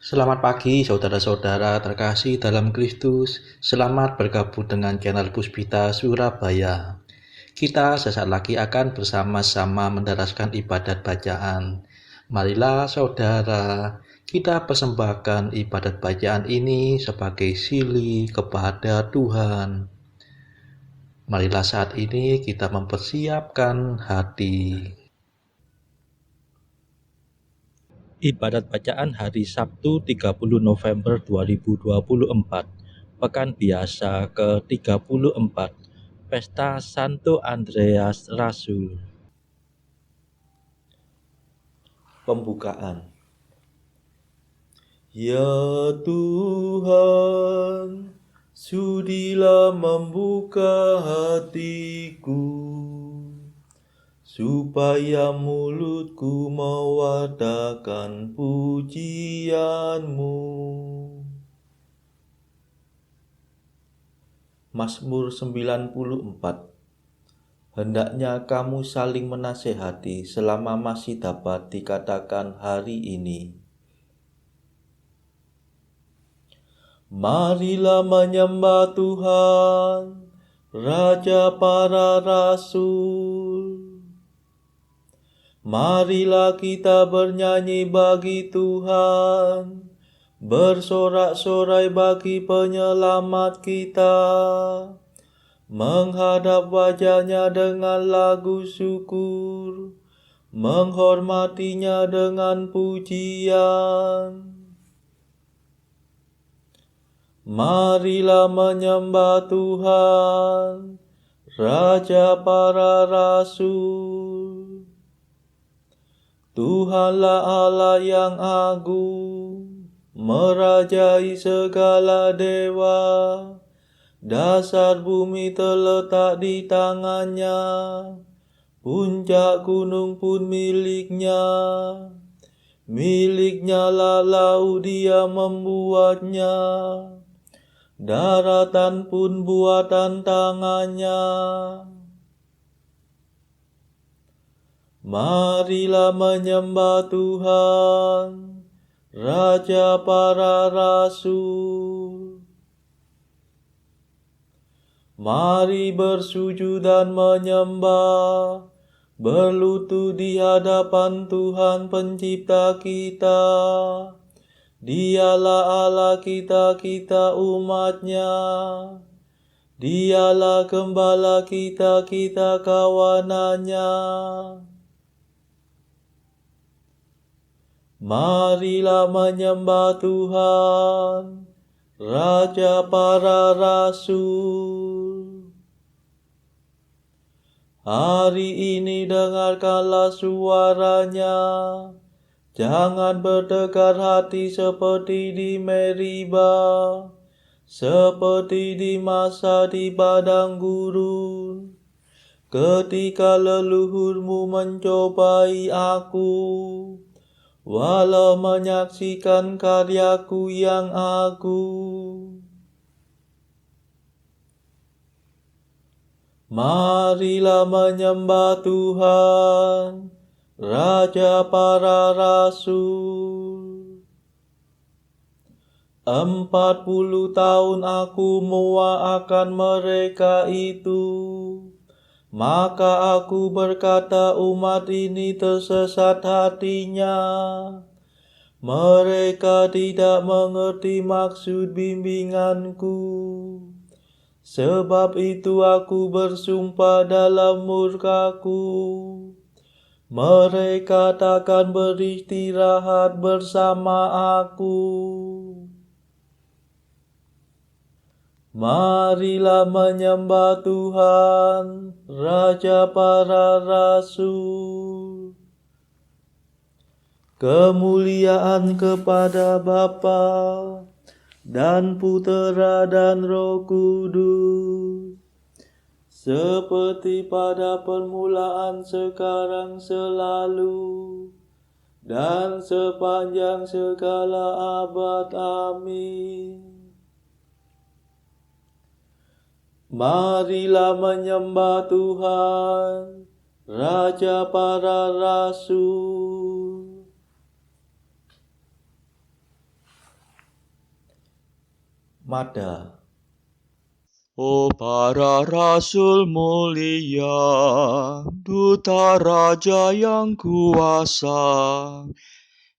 Selamat pagi saudara-saudara terkasih dalam Kristus. Selamat bergabung dengan channel Puspita Surabaya. Kita sesaat lagi akan bersama-sama mendaraskan ibadat bacaan. Marilah saudara, kita persembahkan ibadat bacaan ini sebagai sili kepada Tuhan. Marilah saat ini kita mempersiapkan hati. Ibadat bacaan hari Sabtu 30 November 2024, Pekan Biasa ke-34, Pesta Santo Andreas Rasul. Pembukaan. Ya Tuhan, sudilah membuka hatiku, supaya mulutku mewartakan pujian-Mu. Mazmur 94. Hendaknya kamu saling menasehati selama masih dapat dikatakan hari ini. Marilah menyembah Tuhan, Raja para Rasul. Marilah kita bernyanyi bagi Tuhan, bersorak-sorai bagi penyelamat kita, menghadap wajah-Nya dengan lagu syukur, menghormati-Nya dengan pujian. Marilah menyembah Tuhan, Raja para Rasul. Tuhanlah Allah yang agung, merajai segala dewa. Dasar bumi terletak di tangan-Nya, puncak gunung pun milik-Nya. Milik-Nya lah laut, Dia membuatnya. Daratan pun buatan tangan-Nya. Marilah menyembah Tuhan, Raja para Rasul. Mari bersujud dan menyembah, berlutut di hadapan Tuhan Pencipta kita. Dialah Allah kita, kita umat-Nya. Dialah Gembala kita, kita kawanan-Nya. Marilah menyembah Tuhan, Raja para Rasul. Hari ini dengarkanlah suara-Nya. Jangan berdegar hati seperti di Meriba, seperti di masa di padang gurun, ketika leluhurmu mencobai aku, walau menyaksikan karyaku yang agung. Marilah menyembah Tuhan, Raja para Rasul. 40 tahun aku muak akan mereka itu. Maka aku berkata, umat ini tersesat hatinya. Mereka tidak mengerti maksud bimbinganku. Sebab itu aku bersumpah dalam murkaku, mereka takkan beristirahat bersama aku. Marilah menyembah Tuhan, Raja para Rasul. Kemuliaan kepada Bapa dan Putera dan Roh Kudus, seperti pada permulaan, sekarang, selalu, dan sepanjang segala abad. Amin. Marilah menyembah Tuhan, Raja para Rasul. Mada. Oh para rasul mulia, duta raja yang kuasa,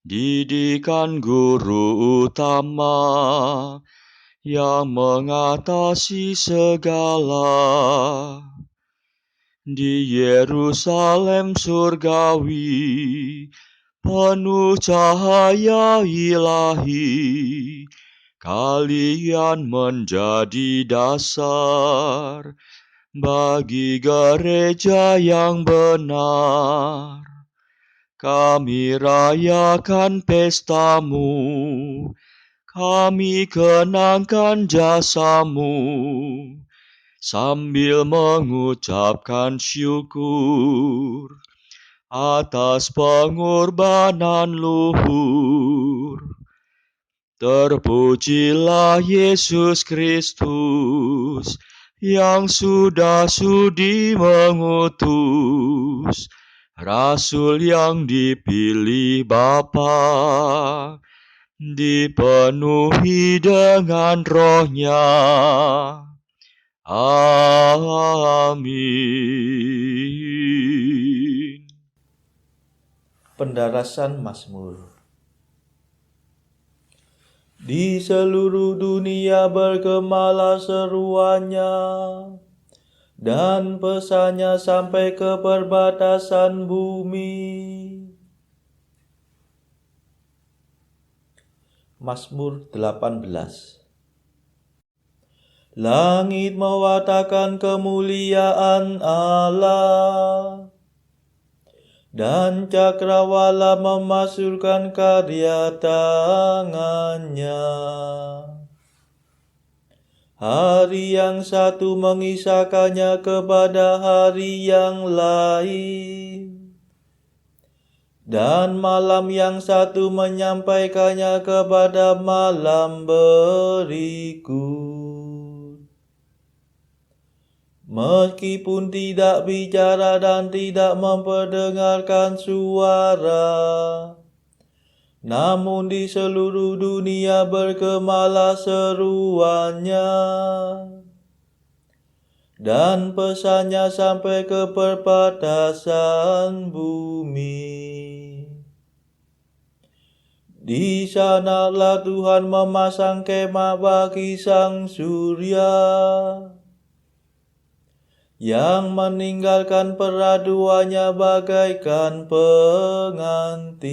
didikan guru utama yang mengatasi segala. Di Yerusalem surgawi, penuh cahaya ilahi, kalian menjadi dasar bagi gereja yang benar. Kami rayakan pestamu, kami kenangkan jasamu, sambil mengucapkan syukur atas pengorbanan luhur. Terpujilah Yesus Kristus yang sudah sudi mengutus Rasul yang dipilih Bapa, dipenuhi dengan Roh-Nya. Amin. Pendarasan Mazmur. Di seluruh dunia bergemalah seruannya, dan pesannya sampai ke perbatasan bumi. Mazmur 18. Langit mewartakan kemuliaan Allah, dan cakrawala memasyurkan karya tangannya. Hari yang satu mengisahkannya kepada hari yang lain, dan malam yang satu menyampaikannya kepada malam berikut. Meskipun tidak bicara dan tidak memperdengarkan suara, namun di seluruh dunia bergemalah seruannya, dan pesannya sampai ke perbatasan bumi. Di sanalah Tuhan memasang kemah bagi sang surya, yang meninggalkan peraduannya bagaikan pengantin.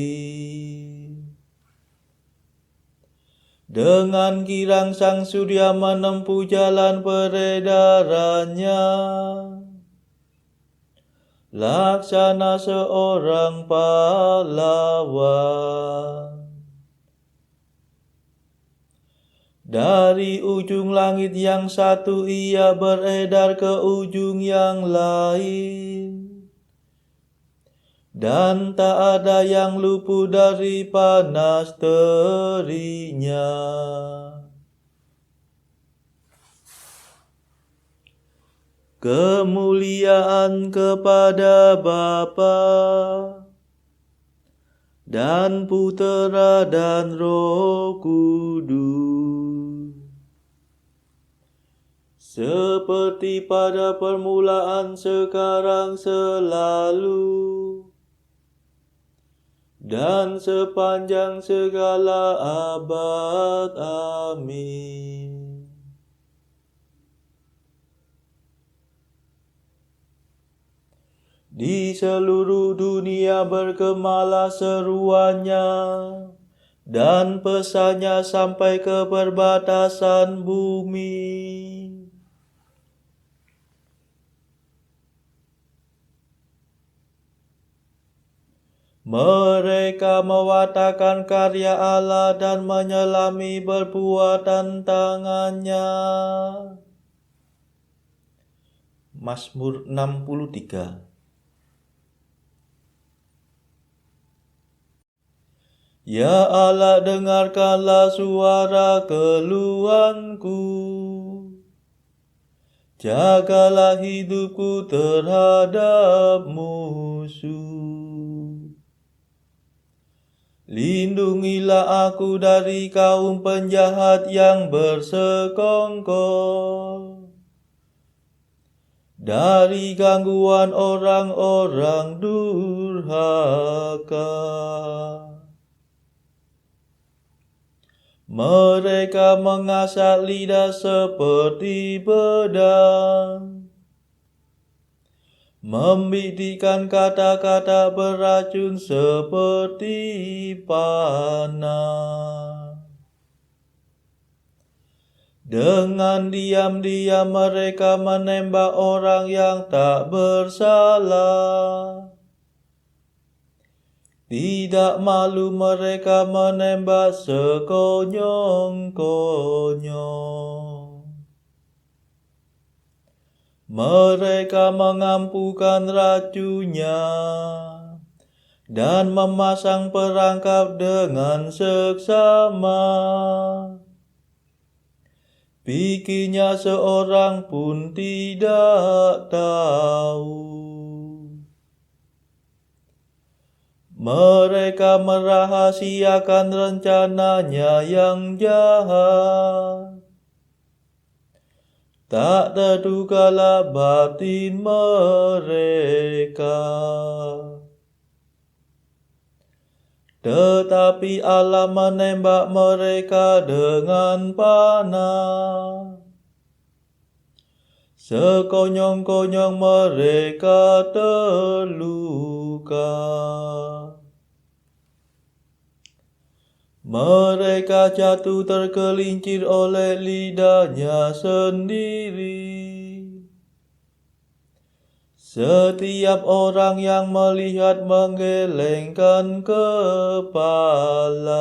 Dengan girang sang surya menempuh jalan peredarannya, laksana seorang pahlawan. Dari ujung langit yang satu ia beredar ke ujung yang lain, dan tak ada yang luput dari panas terinya. Kemuliaan kepada Bapa dan Putera dan Roh Kudus, seperti pada permulaan, sekarang, selalu, dan sepanjang segala abad. Amin. Di seluruh dunia bergemalah seruannya, dan pesannya sampai ke perbatasan bumi. Mereka mewartakan karya Allah dan menyelami perbuatan tangannya. Mazmur 63. Ya Allah, dengarkanlah suara keluhanku. Jagalah hidupku terhadap musuh. Lindungilah aku dari kaum penjahat yang bersekongkol, dari gangguan orang-orang durhaka. Mereka mengasah lidah seperti pedang, membisikkan kata-kata beracun seperti panah. Dengan diam-diam mereka menembak orang yang tak bersalah. Tidak malu mereka menembak sekonyong-konyong. Mereka mengampukan racunnya dan memasang perangkap dengan seksama. Pikirnya seorang pun tidak tahu. Mereka merahasiakan rencananya yang jahat. Tak terdugalah batin mereka. Tetapi Allah menembak mereka dengan panah. Sekonyong-konyong mereka terluka. Mereka jatuh tergelincir oleh lidahnya sendiri. Setiap orang yang melihat menggelengkan kepala.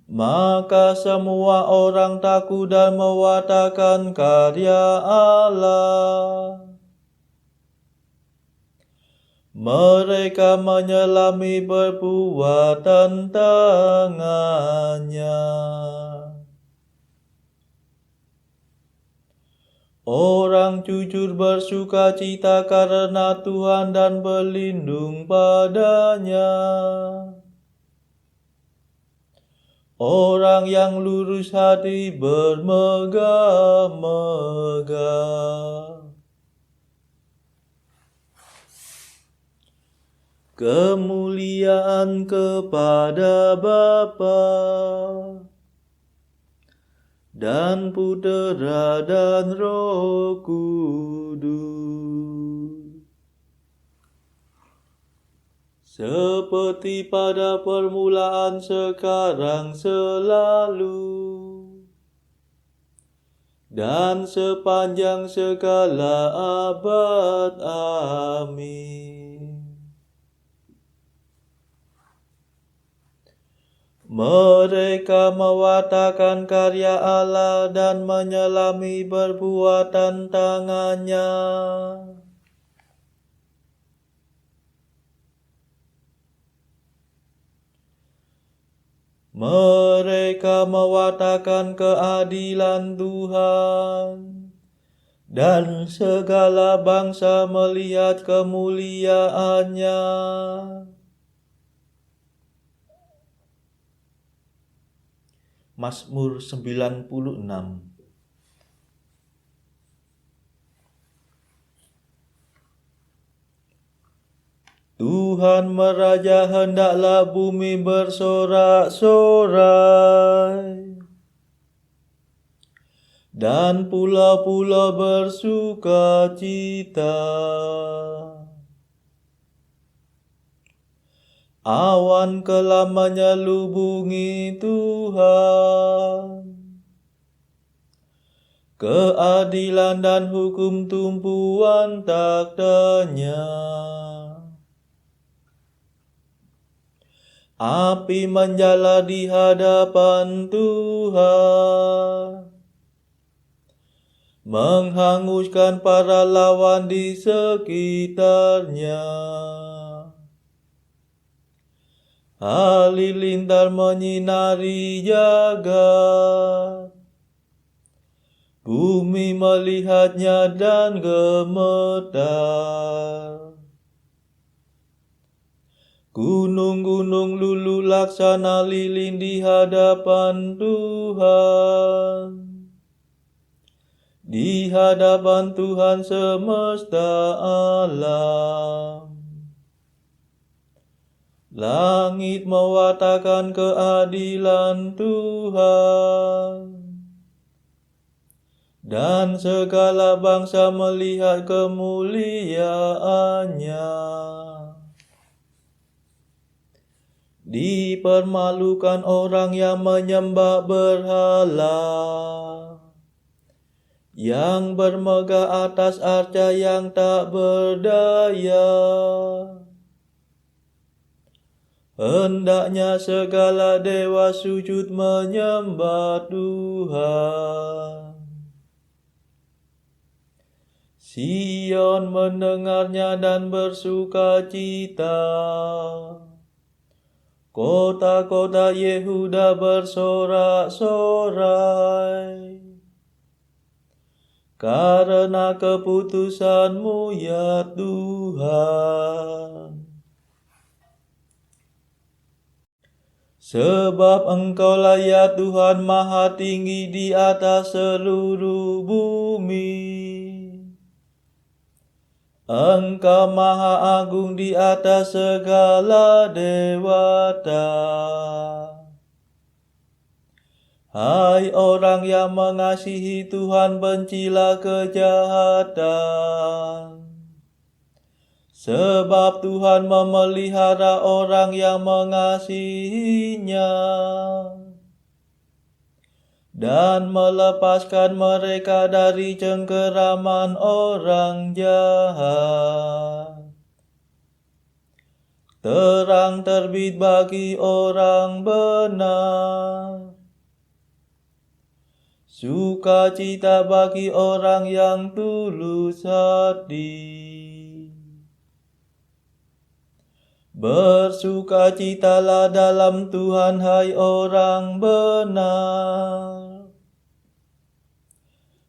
Maka semua orang takut dan mewartakan karya Allah. Mereka menyelami perbuatan tangannya. Orang jujur bersuka cita karena Tuhan dan berlindung padanya. Orang yang lurus hati bermegah-megah. Kemuliaan kepada Bapa dan Putera dan Roh Kudus, seperti pada permulaan, sekarang, selalu, dan sepanjang segala abad. Amin. Mereka mewartakan karya Allah dan menyelami perbuatan tangannya. Mereka mewartakan keadilan Tuhan, dan segala bangsa melihat kemuliaannya. Mazmur 96. Tuhan meraja, hendaklah bumi bersorak-sorai, dan pulau-pulau bersuka cita. Awan kelam menyelubungi Tuhan, keadilan dan hukum tumpuan taktanya. Api menjala di hadapan Tuhan, menghanguskan para lawan di sekitarnya. Halilintar menyinari jagat, bumi melihatnya dan gemetar. Gunung-gunung luluh laksana lilin di hadapan Tuhan. Di hadapan Tuhan semesta alam. Langit mewartakan keadilan Tuhan. Dan segala bangsa melihat kemuliaannya. Dipermalukan orang yang menyembah berhala, yang bermegah atas arca yang tak berdaya. Hendaknya segala dewa sujud menyembah Tuhan. Sion mendengarnya dan bersukacita. Kota-kota Yehuda bersorak-sorai. Karena keputusan-Mu ya Tuhan. Sebab Engkaulah ya Tuhan maha tinggi di atas seluruh bumi. Engkau maha agung di atas segala dewata. Hai orang yang mengasihi Tuhan, bencilah kejahatan. Sebab Tuhan memelihara orang yang mengasihinya. Dan melepaskan mereka dari cengkeraman orang jahat. Terang terbit bagi orang benar. Sukacita bagi orang yang tulus hati. Bersukacitalah dalam Tuhan, hai orang benar.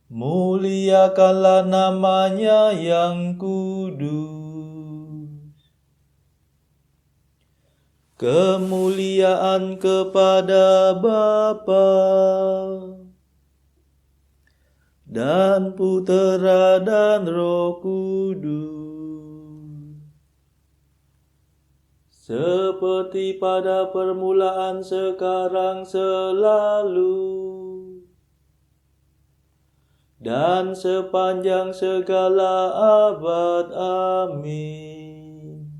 Muliakanlah namanya yang kudus. Kemuliaan kepada Bapa dan Putera dan Roh Kudus. Seperti pada permulaan, sekarang, selalu, dan sepanjang segala abad. Amin.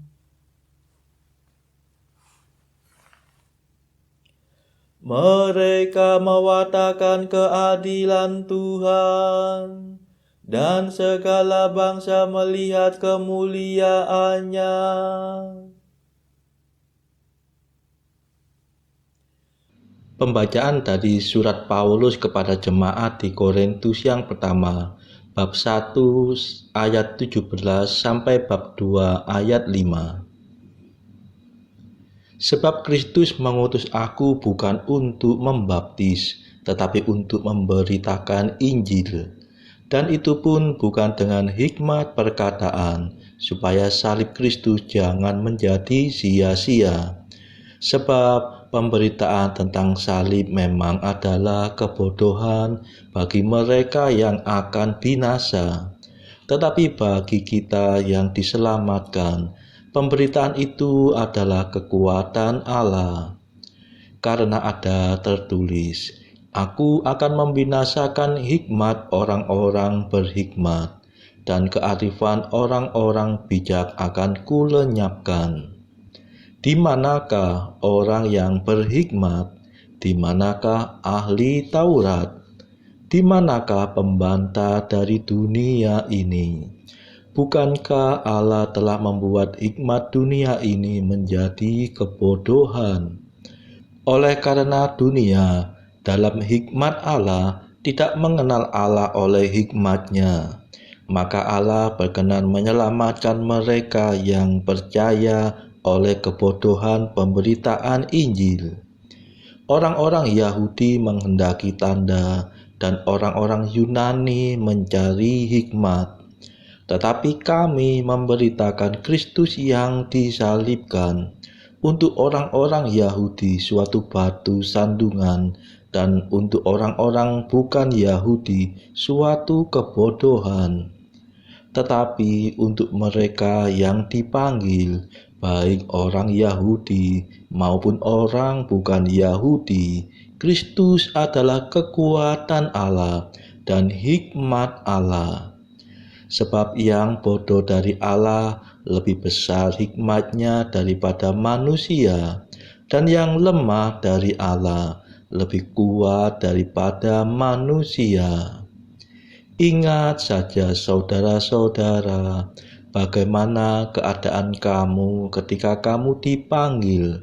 Mereka mewartakan keadilan Tuhan, dan segala bangsa melihat kemuliaannya. Pembacaan dari surat Paulus kepada jemaat di Korintus yang pertama, bab 1 ayat 17 sampai bab 2 ayat 5. Sebab Kristus mengutus aku bukan untuk membaptis, tetapi untuk memberitakan Injil. Dan itu pun bukan dengan hikmat perkataan, supaya salib Kristus jangan menjadi sia-sia. Sebab pemberitaan tentang salib memang adalah kebodohan bagi mereka yang akan binasa. Tetapi bagi kita yang diselamatkan, pemberitaan itu adalah kekuatan Allah. Karena ada tertulis, Aku akan membinasakan hikmat orang-orang berhikmat, dan kearifan orang-orang bijak akan kulenyapkan. Di manakah orang yang berhikmat? Di manakah ahli Taurat? Di manakah pembantah dari dunia ini? Bukankah Allah telah membuat hikmat dunia ini menjadi kebodohan? Oleh karena dunia dalam hikmat Allah tidak mengenal Allah oleh hikmatnya, maka Allah berkenan menyelamatkan mereka yang percaya oleh kebodohan pemberitaan Injil. Orang-orang Yahudi menghendaki tanda dan orang-orang Yunani mencari hikmat. Tetapi kami memberitakan Kristus yang disalibkan, untuk orang-orang Yahudi suatu batu sandungan, dan untuk orang-orang bukan Yahudi suatu kebodohan. Tetapi untuk mereka yang dipanggil, baik orang Yahudi maupun orang bukan Yahudi, Kristus adalah kekuatan Allah dan hikmat Allah. Sebab yang bodoh dari Allah lebih besar hikmatnya daripada manusia, dan yang lemah dari Allah lebih kuat daripada manusia. Ingat saja saudara-saudara, bagaimana keadaan kamu ketika kamu dipanggil.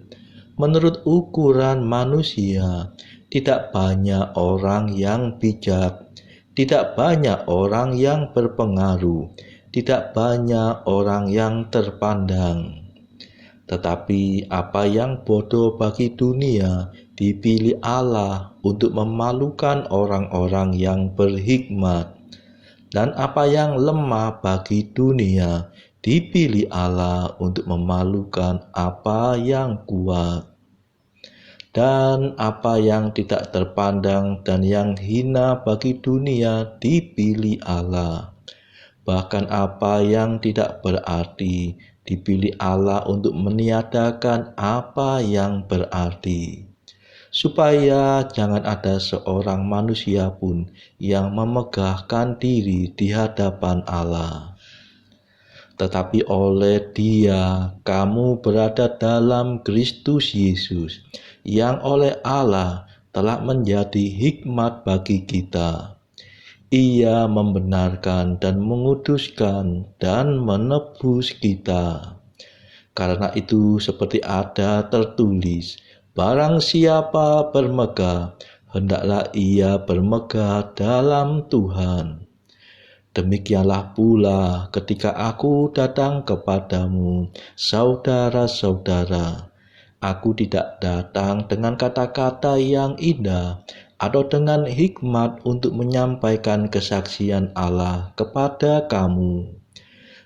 Menurut ukuran manusia, tidak banyak orang yang bijak, tidak banyak orang yang berpengaruh, tidak banyak orang yang terpandang. Tetapi apa yang bodoh bagi dunia dipilih Allah untuk memalukan orang-orang yang berhikmat. Dan apa yang lemah bagi dunia dipilih Allah untuk memalukan apa yang kuat. Dan apa yang tidak terpandang dan yang hina bagi dunia dipilih Allah. Bahkan apa yang tidak berarti dipilih Allah untuk meniadakan apa yang berarti. Supaya jangan ada seorang manusia pun yang memegahkan diri di hadapan Allah. Tetapi oleh Dia kamu berada dalam Kristus Yesus, yang oleh Allah telah menjadi hikmat bagi kita. Ia membenarkan dan menguduskan dan menebus kita. Karena itu seperti ada tertulis, barang siapa bermegah, hendaklah ia bermegah dalam Tuhan. Demikianlah pula ketika aku datang kepadamu, saudara-saudara, aku tidak datang dengan kata-kata yang indah atau dengan hikmat untuk menyampaikan kesaksian Allah kepada kamu.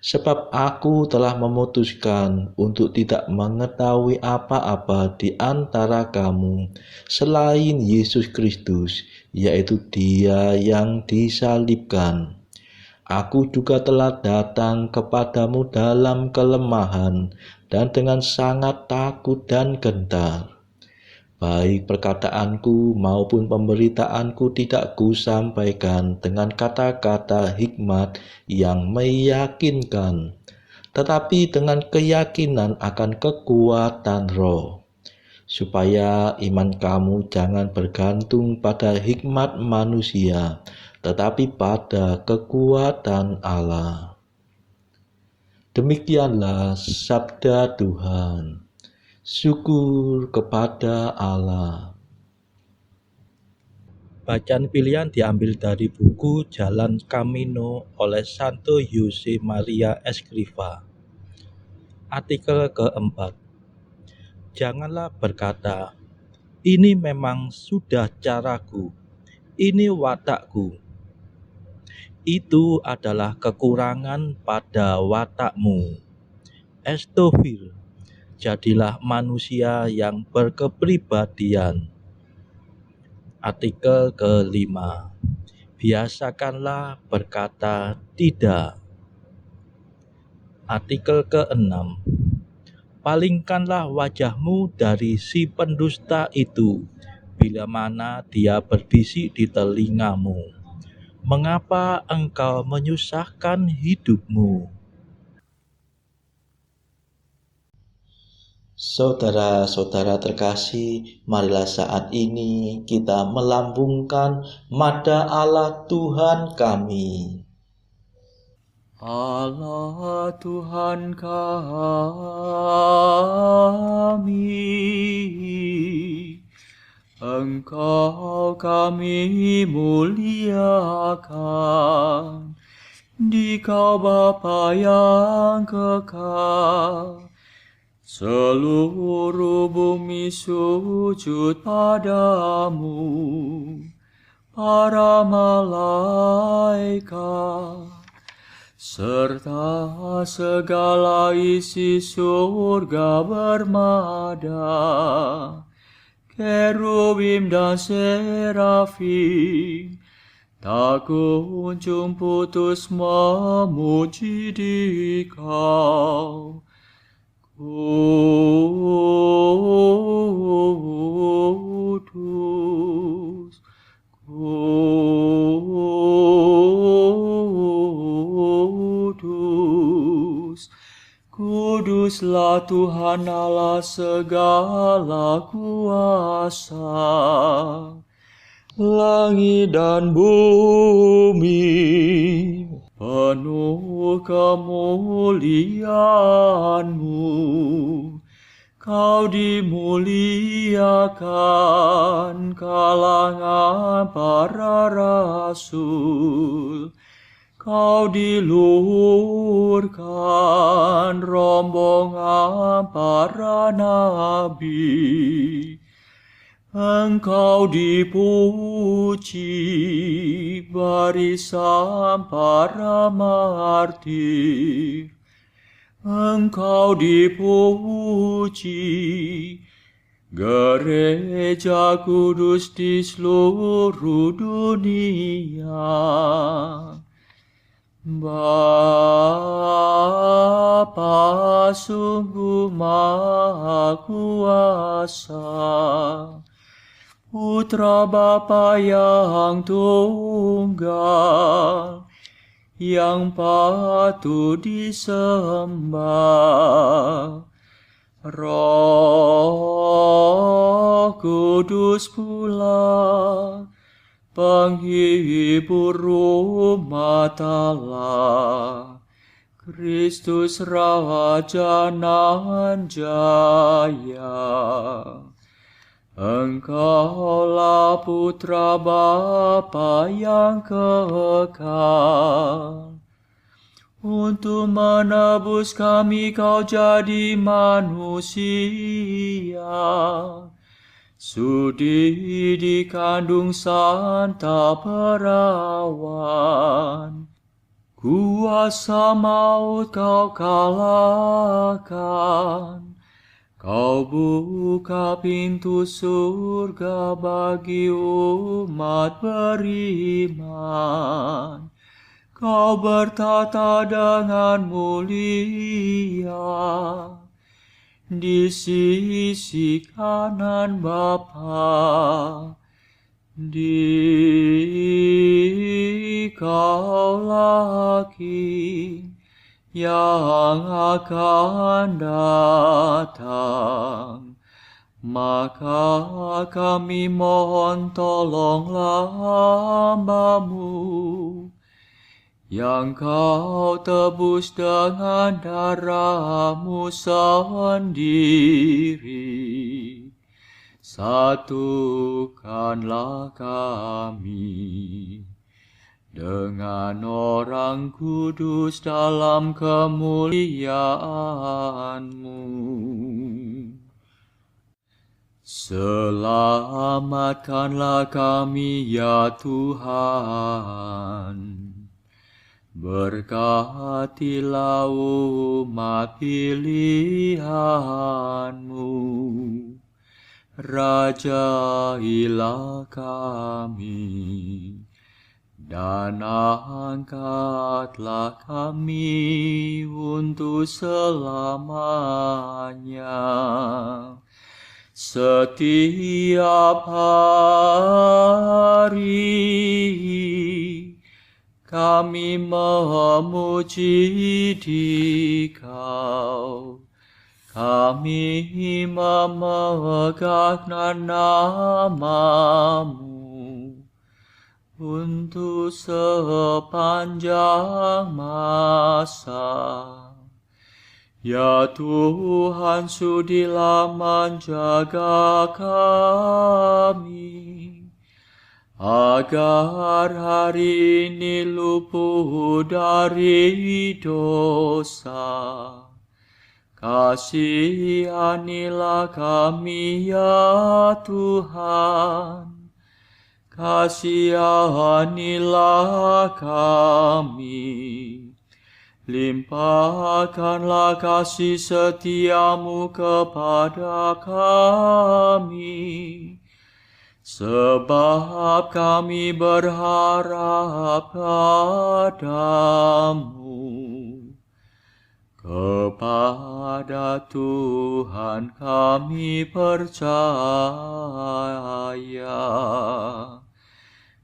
Sebab aku telah memutuskan untuk tidak mengetahui apa-apa di antara kamu selain Yesus Kristus, yaitu Dia yang disalibkan. Aku juga telah datang kepadamu dalam kelemahan dan dengan sangat takut dan gentar. Baik perkataanku maupun pemberitaanku tidak kusampaikan dengan kata-kata hikmat yang meyakinkan, tetapi dengan keyakinan akan kekuatan roh, supaya iman kamu jangan bergantung pada hikmat manusia, tetapi pada kekuatan Allah. Demikianlah sabda Tuhan. Syukur kepada Allah. Bacaan pilihan diambil dari buku Jalan Camino oleh Santo Jose Maria Escrivá. Artikel keempat. Janganlah berkata, ini memang sudah caraku, ini watakku. Itu adalah kekurangan pada watakmu. Estofil. Jadilah manusia yang berkepribadian. Artikel kelima. Biasakanlah berkata tidak. Artikel keenam. Palingkanlah wajahmu dari si pendusta itu, bila mana dia berbisik di telingamu. Mengapa engkau menyusahkan hidupmu? Saudara-saudara terkasih, marilah saat ini kita melambungkan mada Allah Tuhan kami. Allah Tuhan kami, Engkau kami muliakan, Dikau Bapa yang kekal. Seluruh bumi sujud padamu, para malaikat, serta segala isi surga bermada, kerubim dan serafim, tak kunjung putus memuji Dikau. Kudus, kudus, kuduslah Tuhan Allah segala kuasa. Langit dan bumi penuh kemuliaan-Mu. Kau dimuliakan kalangan para rasul. Kau diluhurkan rombongan para nabi. Engkau dipuji barisan para martir. Engkau dipuji gereja kudus di seluruh dunia. Bapa sungguh Maha Kuasa, Putra Bapa yang tunggal, yang patut disembah. Roh Kudus pula, penghibur umat Allah, Kristus Raja nan jaya. Engkaulah Putra Bapa yang kekal. Untuk menebus kami Kau jadi manusia. Sudi dikandung Santa Perawan. Kuasa maut Kau kalahkan. Kau buka pintu surga bagi umat beriman. Kau bertata dengan mulia di sisi kanan Bapa. Dikaulah King yang akan datang. Maka kami mohon tolonglah hamba-Mu yang Kau tebus dengan darah-Mu sendiri. Satukanlah kami dengan orang kudus dalam kemuliaan-Mu. Selamatkanlah kami ya Tuhan. Berkatilah umat pilihan-Mu. Rajailah kami. Dan angkatlah kami untuk selamanya. Setiap hari kami memuji Dikau. Kami memegahkan nama-Mu untuk sepanjang masa. Ya Tuhan, sudilah menjaga kami, agar hari ini luput dari dosa. Kasihanilah kami ya Tuhan, kasihanilah kami, Limpahkanlah kasih setiamu kepada kami, sebab kami berharap padamu. Kepada Tuhan kami percaya,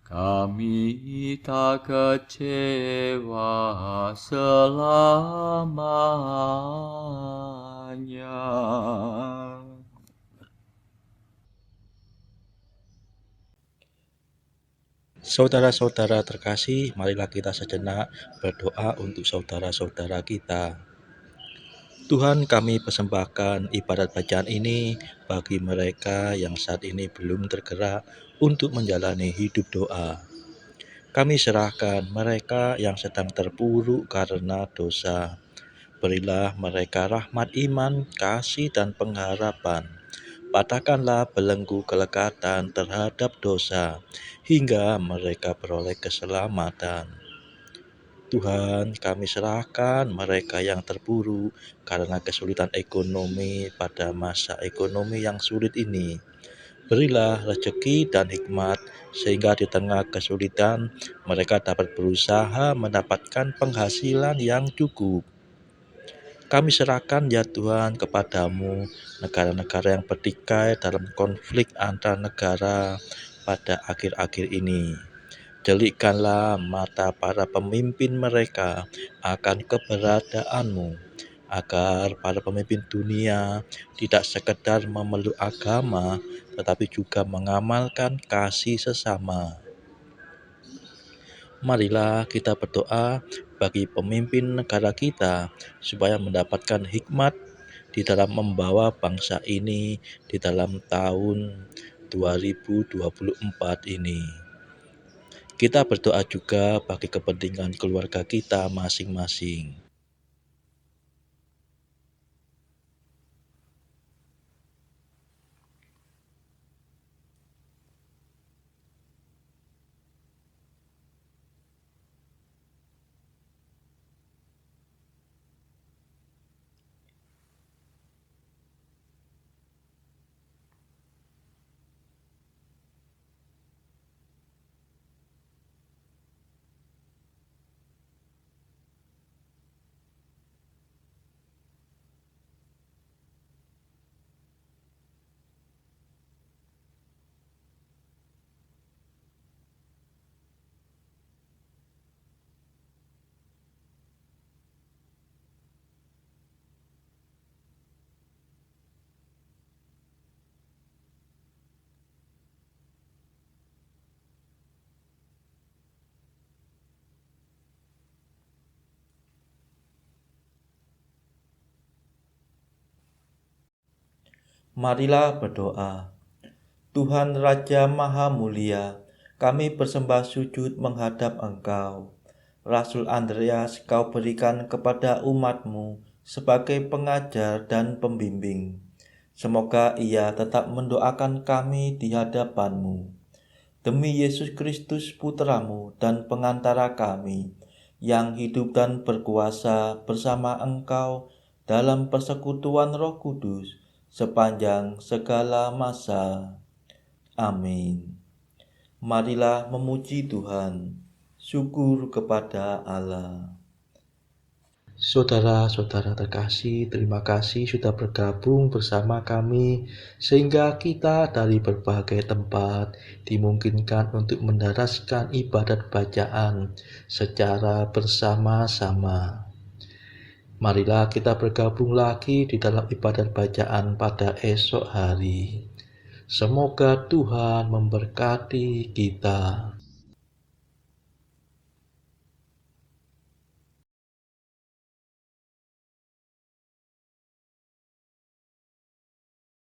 kami tak kecewa selamanya. Saudara-saudara terkasih, marilah kita sejenak berdoa untuk saudara-saudara kita. Tuhan, kami persembahkan ibadat bacaan ini bagi mereka yang saat ini belum tergerak untuk menjalani hidup doa. Kami serahkan mereka yang sedang terpuruk karena dosa. Berilah mereka rahmat iman, kasih, dan pengharapan. Patahkanlah belenggu kelekatan terhadap dosa, hingga mereka beroleh keselamatan. Tuhan, kami serahkan mereka yang terpuruk karena kesulitan ekonomi pada masa ekonomi yang sulit ini. Berilah rezeki dan hikmat, sehingga di tengah kesulitan mereka dapat berusaha mendapatkan penghasilan yang cukup. Kami serahkan ya Tuhan kepadamu negara-negara yang bertikai dalam konflik antar negara pada akhir-akhir ini. Delikkanlah mata para pemimpin mereka akan keberadaanmu, agar para pemimpin dunia tidak sekedar memeluk agama, tetapi juga mengamalkan kasih sesama. Marilah kita berdoa bagi pemimpin negara kita supaya mendapatkan hikmat di dalam membawa bangsa ini di dalam tahun 2024 ini. Kita berdoa juga bagi kepentingan keluarga kita masing-masing. Marilah berdoa. Tuhan Raja Maha Mulia, kami bersembah sujud menghadap Engkau. Rasul Andreas Kau berikan kepada umat-Mu sebagai pengajar dan pembimbing. Semoga ia tetap mendoakan kami di hadapan-Mu. Demi Yesus Kristus Putra-Mu dan pengantara kami, yang hidup dan berkuasa bersama Engkau dalam persekutuan Roh Kudus, sepanjang segala masa. Amin. Marilah memuji Tuhan. Syukur kepada Allah. Saudara-saudara terkasih, terima kasih sudah bergabung bersama kami sehingga kita dari berbagai tempat dimungkinkan untuk mendaraskan ibadat bacaan secara bersama-sama. Marilah kita bergabung lagi di dalam ibadat bacaan pada esok hari. Semoga Tuhan memberkati kita.